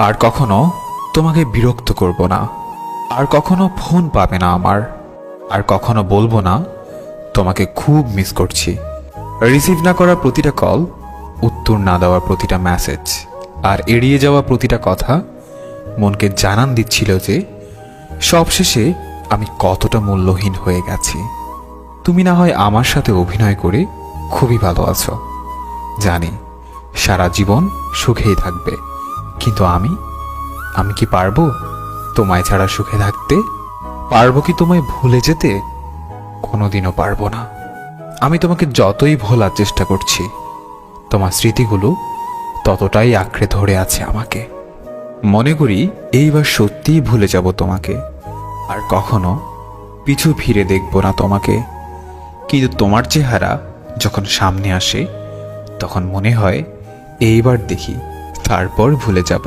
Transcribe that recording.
আর কখনো তোমাকে বিরক্ত করব না। আর কখনো ফোন পাবে না আমার। আর কখনো বলবো না তোমাকে খুব মিস করছি। রিসিভ না করা প্রতিটা কল, উত্তর না দেওয়া প্রতিটা মেসেজ, আর এড়িয়ে যাওয়া প্রতিটা কথা মনকে জানান দিচ্ছিল যে সবশেষে আমি কতটা মূল্যহীন হয়ে গেছি। তুমি না হয় আমার সাথে অভিনয় করে খুবই ভালো আছো, জানি সারা জীবন সুখেই থাকবে, কিন্তু আমি কি পারবো তোমায় ছাড়া সুখে থাকতে? পারবো কি তোমায় ভুলে যেতে? কোনোদিনও পারবো না। আমি তোমাকে যতই ভোলার চেষ্টা করছি, তোমার স্মৃতিগুলো ততটাই আঁকড়ে ধরে আছে আমাকে। মনে করি এইবার সত্যিই ভুলে যাব তোমাকে, আর কখনো পিছু ফিরে দেখব না তোমাকে। কিন্তু তোমার চেহারা যখন সামনে আসে, তখন মনে হয় এইবার দেখি, তারপর ভুলে যাব।